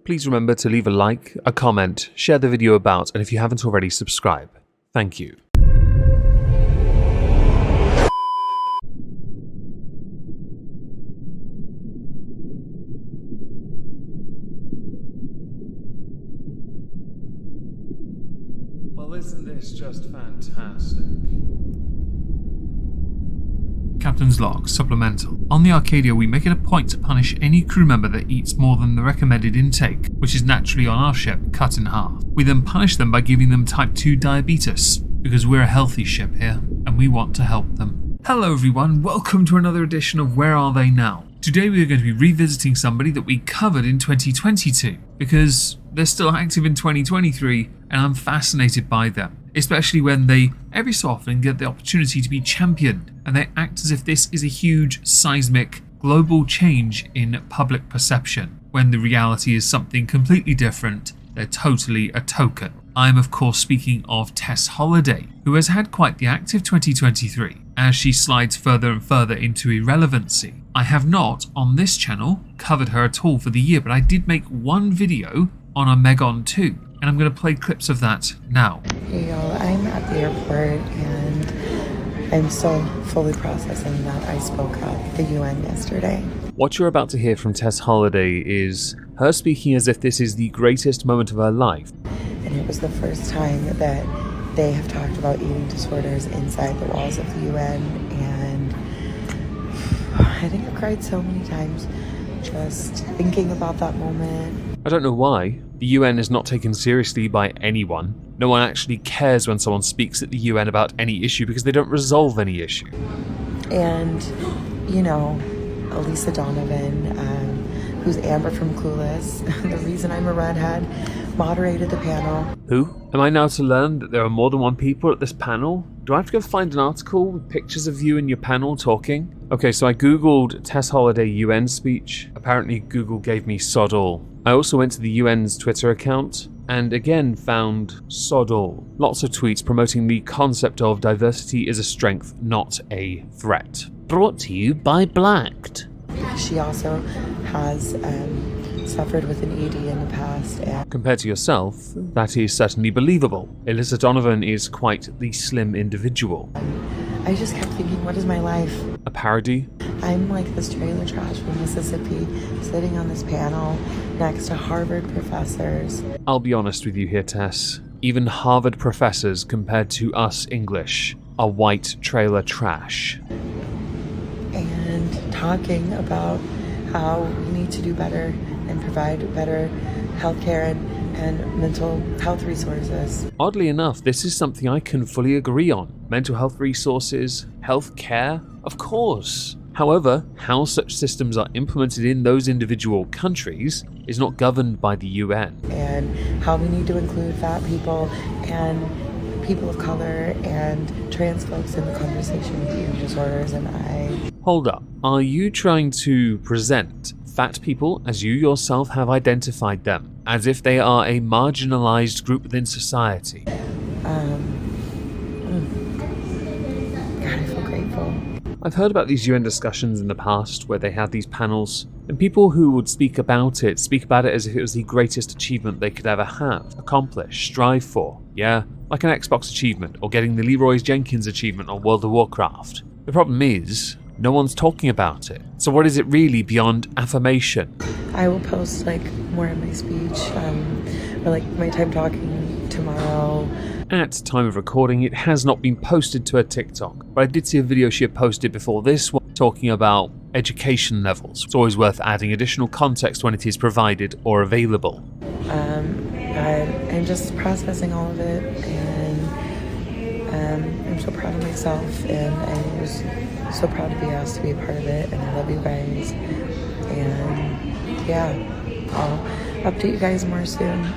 please remember to leave a like, a comment, share the video about, and if you haven't already, subscribe. Thank you. Well, isn't this just fantastic? Captain's Log, Supplemental. On the Arcadia, we make it a point to punish any crew member that eats more than the recommended intake, which is naturally on our ship cut in half. We then punish them by giving them type 2 diabetes, because we're a healthy ship here, and we want to help them. Hello everyone, welcome to another edition of Where Are They Now? Today we are going to be revisiting somebody that we covered in 2022, because they're still active in 2023, and I'm fascinated by them. Especially when they, every so often, get the opportunity to be championed, and they act as if this is a huge, seismic, global change in public perception, when the reality is something completely different. They're totally a token. I'm of course speaking of Tess Holliday, who has had quite the active 2023, as she slides further and further into irrelevancy. I have not, on this channel, covered her at all for the year, but I did make one video on a Megon 2. And I'm going to play clips of that now. Hey y'all, I'm at the airport and I'm still fully processing that I spoke at the UN yesterday. What you're about to hear from Tess Holliday is her speaking as if this is the greatest moment of her life. And it was the first time that they have talked about eating disorders inside the walls of the UN, and I think I've cried so many times just thinking about that moment. I don't know why. The UN is not taken seriously by anyone. No one actually cares when someone speaks at the UN about any issue because they don't resolve any issue. And, you know, Elisa Donovan, who's Amber from Clueless, the reason I'm a redhead, moderated the panel. Who? Am I now to learn that there are more than one people at this panel? Do I have to go find an article with pictures of you and your panel talking? Okay, so I googled Tess Holliday UN speech. Apparently Google gave me sod all. I also went to the UN's Twitter account and again found sod all. Lots of tweets promoting the concept of diversity is a strength, not a threat. Brought to you by Blacked. She also has suffered with an ED in the past. Compared to yourself, that is certainly believable. Elisa Donovan is quite the slim individual. I just kept thinking, what is my life? A parody? I'm like this trailer trash from Mississippi, sitting on this panel next to Harvard professors. I'll be honest with you here, Tess. Even Harvard professors, compared to us English, are white trailer trash. And talking about how we need to do better and provide better healthcare and mental health resources. Oddly enough, this is something I can fully agree on. Mental health resources, health care, of course. However, how such systems are implemented in those individual countries is not governed by the UN. And how we need to include fat people and people of color and trans folks in the conversation with eating disorders, and Hold up, are you trying to present fat people as you yourself have identified them, as if they are a marginalized group within society? God, I feel grateful. I've heard about these UN discussions in the past where they had these panels, and people who would speak about it as if it was the greatest achievement they could ever have, accomplish, strive for. Yeah, like an Xbox achievement, or getting the Leroy Jenkins achievement on World of Warcraft. The problem is, no one's talking about it. So what is it really beyond affirmation? I will post more of my speech, or my time talking tomorrow. At time of recording, it has not been posted to her TikTok, but I did see a video she had posted before this one talking about education levels. It's always worth adding additional context when it is provided or available. I'm just processing all of it, and I'm so proud of myself, and I was so proud to be asked to be a part of it, and I love you guys, and yeah, I'll update you guys more soon.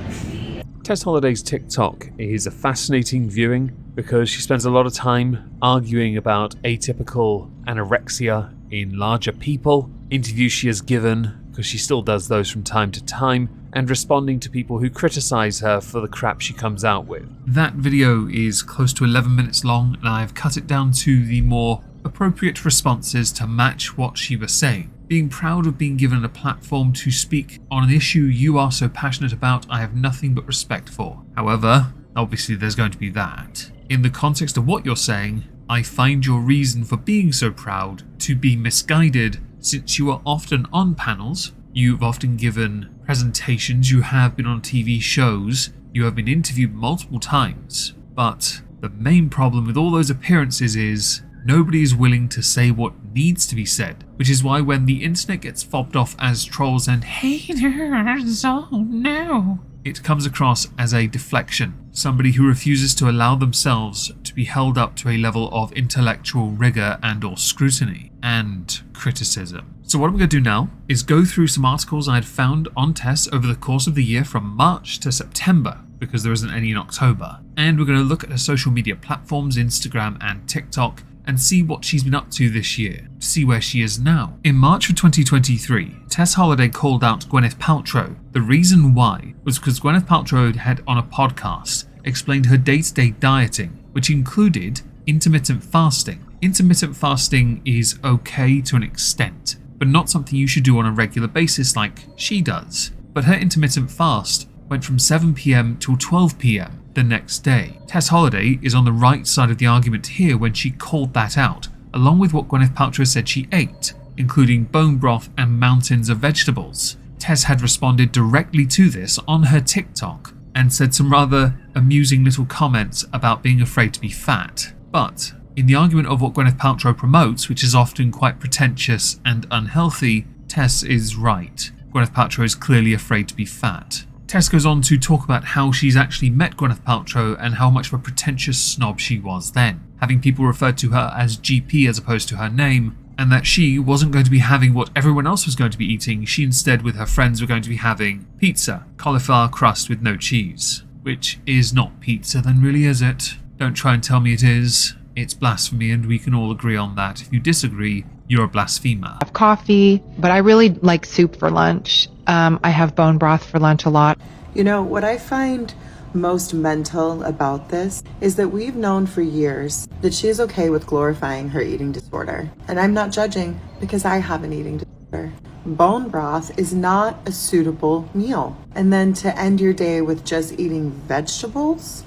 Tess Holliday's TikTok is a fascinating viewing because she spends a lot of time arguing about atypical anorexia in larger people, interviews she has given, because she still does those from time to time, and responding to people who criticize her for the crap she comes out with. That video is close to 11 minutes long, and I've cut it down to the more appropriate responses to match what she was saying. Being proud of being given a platform to speak on an issue you are so passionate about, I have nothing but respect for. However, obviously there's going to be that. In the context of what you're saying, I find your reason for being so proud to be misguided, since you are often on panels, you've often given presentations, you have been on TV shows, you have been interviewed multiple times. But the main problem with all those appearances is nobody is willing to say what needs to be said, which is why when the internet gets fobbed off as trolls and haters, oh no, it comes across as a deflection, somebody who refuses to allow themselves to be held up to a level of intellectual rigor and or scrutiny and criticism. So what I'm going to do now is go through some articles I had found on Tess over the course of the year from March to September, because there isn't any in October, and we're going to look at her social media platforms, Instagram and TikTok, and see what she's been up to this year, to see where she is now. In March of 2023, Tess Holliday called out Gwyneth Paltrow. The reason why was because Gwyneth Paltrow had on a podcast explained her day-to-day dieting, which included intermittent fasting. Intermittent fasting is okay to an extent, but not something you should do on a regular basis like she does. But her intermittent fast went from 7 PM till 12 PM the next day. Tess Holliday is on the right side of the argument here when she called that out, along with what Gwyneth Paltrow said she ate, including bone broth and mountains of vegetables. Tess had responded directly to this on her TikTok and said some rather amusing little comments about being afraid to be fat. But in the argument of what Gwyneth Paltrow promotes, which is often quite pretentious and unhealthy, Tess is right. Gwyneth Paltrow is clearly afraid to be fat. Tess goes on to talk about how she's actually met Gwyneth Paltrow and how much of a pretentious snob she was then, having people refer to her as GP as opposed to her name, and that she wasn't going to be having what everyone else was going to be eating. She instead, with her friends, were going to be having pizza, cauliflower crust with no cheese. Which is not pizza then, really, is it? Don't try and tell me it is. It's blasphemy, and we can all agree on that. If you disagree, you're a blasphemer. I have coffee, but I really like soup for lunch. I have bone broth for lunch a lot. You know, what I find most mental about this is that we've known for years that she is okay with glorifying her eating disorder. And I'm not judging because I have an eating disorder. Bone broth is not a suitable meal. And then to end your day with just eating vegetables?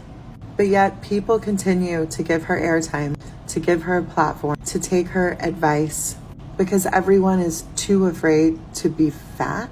But yet people continue to give her airtime, to give her a platform, to take her advice because everyone is too afraid to be fat.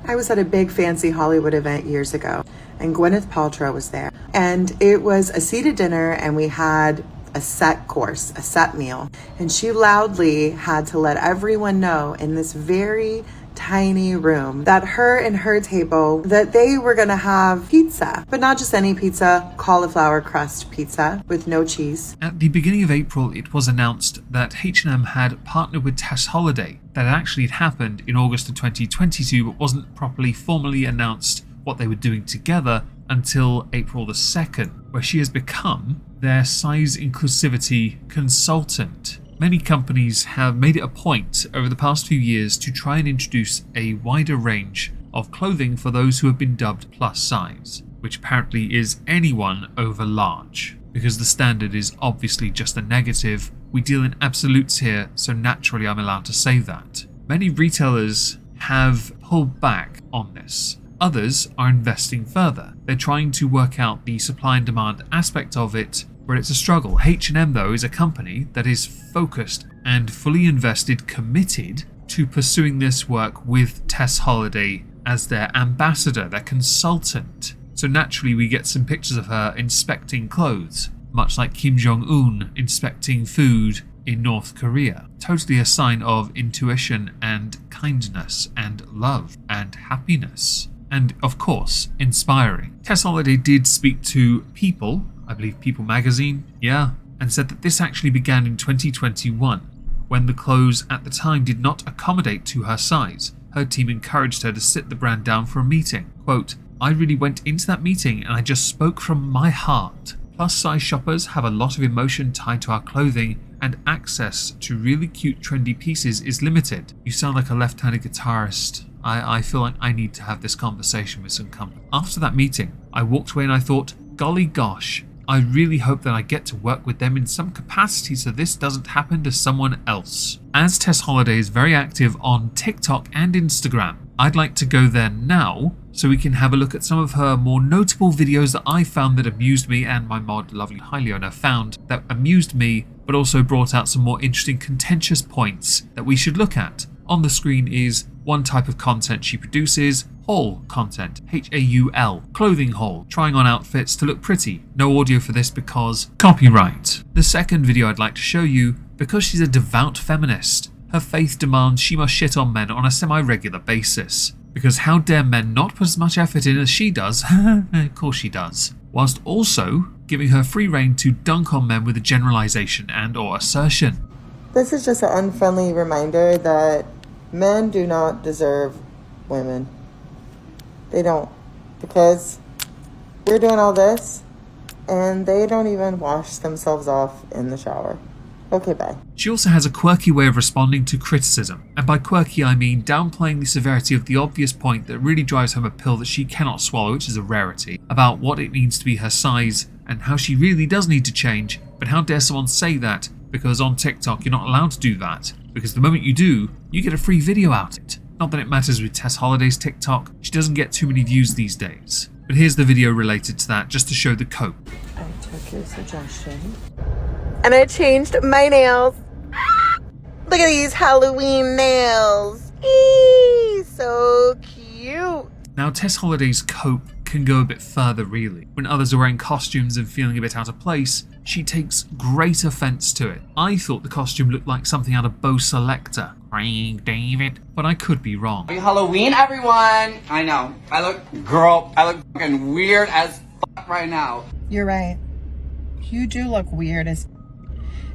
I was at a big fancy Hollywood event years ago and Gwyneth Paltrow was there. And it was a seated dinner and we had a set course, a set meal. And she loudly had to let everyone know in this very tiny room that her and her table, that they were gonna have pizza, but not just any pizza, cauliflower crust pizza with no cheese. At the beginning of April, it was announced that H&M had partnered with Tess Holliday. That actually had happened in August of 2022, but wasn't properly formally announced what they were doing together until April the 2nd, where she has become their size inclusivity consultant. Many companies have made it a point over the past few years to try and introduce a wider range of clothing for those who have been dubbed plus size, which apparently is anyone over large, because the standard is obviously just a negative. We deal in absolutes here, so naturally I'm allowed to say that. Many retailers have pulled back on this. Others are investing further. They're trying to work out the supply and demand aspect of it, where it's a struggle. H&M, though, is a company that is focused and fully invested, committed to pursuing this work with Tess Holliday as their ambassador, their consultant. So naturally we get some pictures of her inspecting clothes, much like Kim Jong-un inspecting food in North Korea. Totally a sign of intuition and kindness and love and happiness. And of course, inspiring. Tess Holliday did speak to People, I believe People magazine, and said that this actually began in 2021, when the clothes at the time did not accommodate to her size. Her team encouraged her to sit the brand down for a meeting. Quote, "I really went into that meeting and I just spoke from my heart. Plus size shoppers have a lot of emotion tied to our clothing and access to really cute trendy pieces is limited." You sound like a left-handed guitarist. I feel like I need to have this conversation with some company. After that meeting, I walked away and I thought, golly gosh, I really hope that I get to work with them in some capacity so this doesn't happen to someone else. As Tess Holliday is very active on TikTok and Instagram, I'd like to go there now so we can have a look at some of her more notable videos that I found that amused me and my mod lovely Hyliona found that amused me, but also brought out some more interesting contentious points that we should look at. On the screen is one type of content she produces, haul content, Haul, clothing haul, trying on outfits to look pretty. No audio for this because copyright. The second video I'd like to show you, because she's a devout feminist, her faith demands she must shit on men on a semi-regular basis. Because how dare men not put as much effort in as she does? Of course she does. Whilst also giving her free rein to dunk on men with a generalization and or assertion. This is just an unfriendly reminder that men do not deserve women. They don't. Because we're doing all this and they don't even wash themselves off in the shower. Okay, bye. She also has a quirky way of responding to criticism, and by quirky I mean downplaying the severity of the obvious point that really drives home a pill that she cannot swallow, which is a rarity, about what it means to be her size and how she really does need to change. But how dare someone say that, because on TikTok you're not allowed to do that, because the moment you do, you get a free video out of it. Not that it matters with Tess Holliday's TikTok, she doesn't get too many views these days. But here's the video related to that, just to show the cope. I took your suggestion. And I changed my nails. Look at these Halloween nails. Eee, so cute. Now Tess Holliday's cope can go a bit further really. When others are wearing costumes and feeling a bit out of place, she takes great offence to it. I thought the costume looked like something out of Bo Selector. Craig David, but I could be wrong. Happy Halloween, everyone! I know, I look fucking weird as fuck right now. You're right. You do look weird as...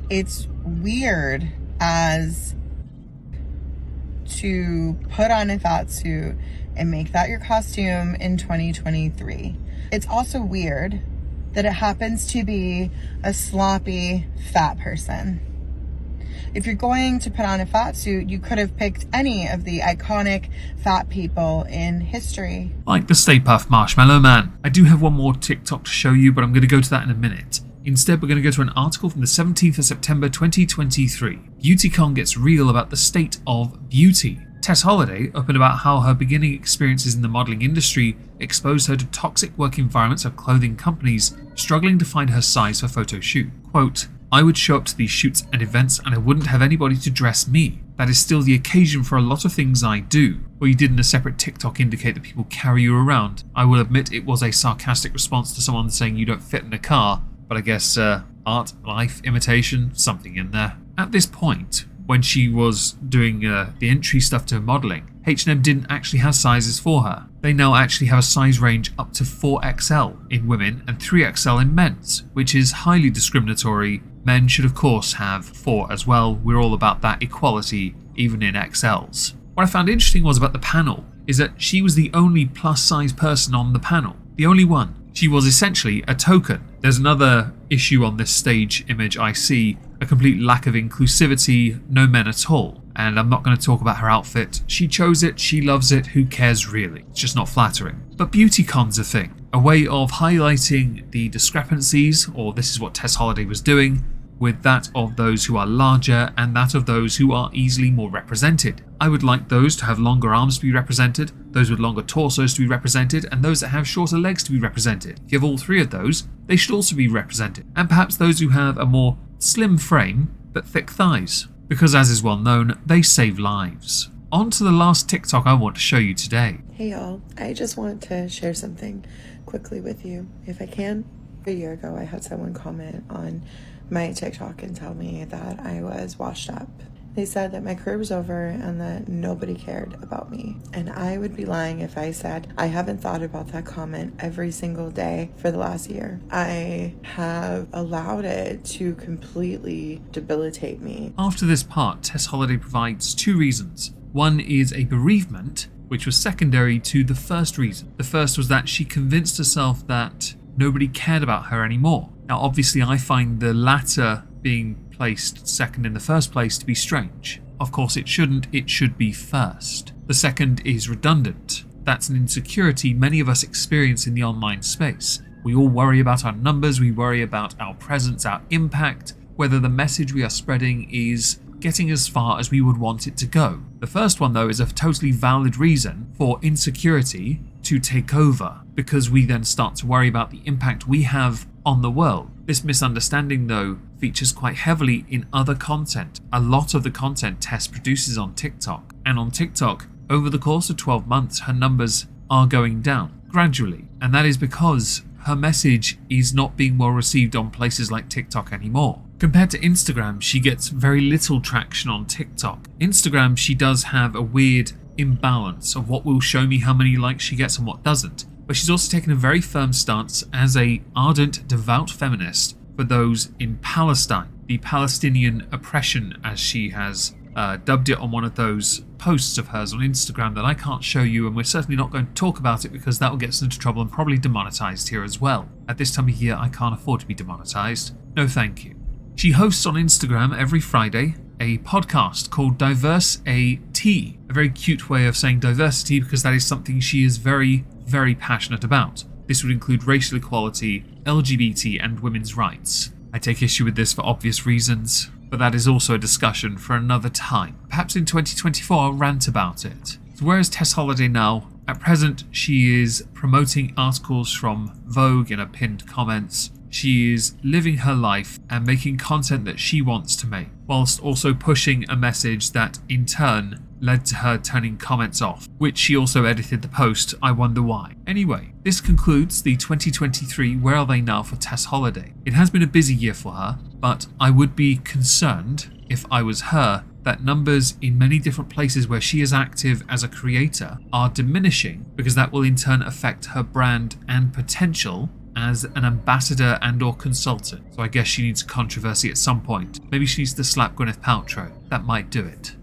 It's weird as to put on a fat suit and make that your costume in 2023. It's also weird that it happens to be a sloppy fat person. If you're going to put on a fat suit, you could have picked any of the iconic fat people in history. Like the Stay Puft Marshmallow Man. I do have one more TikTok to show you, but I'm going to go to that in a minute. Instead, we're going to go to an article from the 17th of September 2023. BeautyCon gets real about the state of beauty. Tess Holliday opened about how her beginning experiences in the modelling industry exposed her to toxic work environments of clothing companies struggling to find her size for photo shoot. Quote, I would show up to these shoots and events and I wouldn't have anybody to dress me. That is still the occasion for a lot of things I do. Or you did in a separate TikTok indicate that people carry you around. I will admit it was a sarcastic response to someone saying you don't fit in a car. But I guess art, life, imitation, something in there. At this point, when she was doing the entry stuff to modelling, H&M didn't actually have sizes for her. They now actually have a size range up to 4XL in women and 3XL in men's, which is highly discriminatory. Men should of course have 4 as well. We're all about that equality, even in XLs. What I found interesting was about the panel, is that she was the only plus size person on the panel. The only one. She was essentially a token. There's another issue on this stage image I see, a complete lack of inclusivity, no men at all. And I'm not going to talk about her outfit. She chose it, she loves it, who cares really? It's just not flattering. But BeautyCon's a thing, a way of highlighting the discrepancies, or this is what Tess Holliday was doing, with that of those who are larger and that of those who are easily more represented. I would like those to have longer arms to be represented, those with longer torsos to be represented, and those that have shorter legs to be represented. If you have all three of those, they should also be represented. And perhaps those who have a more slim frame, but thick thighs. Because as is well known, they save lives. On to the last TikTok I want to show you today. Hey y'all, I just want to share something quickly with you, if I can. A year ago, I had someone comment on my TikTok and tell me that I was washed up. They said that my career was over and that nobody cared about me. And I would be lying if I said I haven't thought about that comment every single day for the last year. I have allowed it to completely debilitate me. After this part, Tess Holliday provides 2 reasons. One is a bereavement, which was secondary to the first reason. The first was that she convinced herself that nobody cared about her anymore. Now obviously I find the latter being placed second in the first place to be strange. Of course it shouldn't, it should be first. The second is redundant. That's an insecurity many of us experience in the online space. We all worry about our numbers, we worry about our presence, our impact, whether the message we are spreading is getting as far as we would want it to go. The first one, though, is a totally valid reason for insecurity to take over, because we then start to worry about the impact we have on the world. This misunderstanding, though, features quite heavily in other content. A lot of the content Tess produces on TikTok, and on TikTok, over the course of 12 months, her numbers are going down gradually, and that is because her message is not being well received on places like TikTok anymore. Compared to Instagram, she gets very little traction on TikTok. Instagram, she does have a weird imbalance of what will show me how many likes she gets and what doesn't. But she's also taken a very firm stance as a ardent, devout feminist for those in Palestine. The Palestinian oppression, as she has dubbed it on one of those posts of hers on Instagram that I can't show you, and we're certainly not going to talk about it because that will get us into trouble and probably demonetized here as well. At this time of year, I can't afford to be demonetized. No thank you. She hosts on Instagram every Friday a podcast called Diverse AT, a very cute way of saying diversity because that is something she is very, very passionate about. This would include racial equality, LGBT and women's rights. I take issue with this for obvious reasons, but that is also a discussion for another time. Perhaps in 2024 I'll rant about it. So where is Tess Holliday now? At present, she is promoting articles from Vogue in her pinned comments. She is living her life and making content that she wants to make, whilst also pushing a message that in turn led to her turning comments off, which she also edited the post, I wonder why. Anyway, this concludes the 2023 Where Are They Now for Tess Holliday. It has been a busy year for her, but I would be concerned, if I was her, that numbers in many different places where she is active as a creator are diminishing, because that will in turn affect her brand and potential as an ambassador and or consultant. So I guess she needs controversy at some point. Maybe she needs to slap Gwyneth Paltrow. That might do it.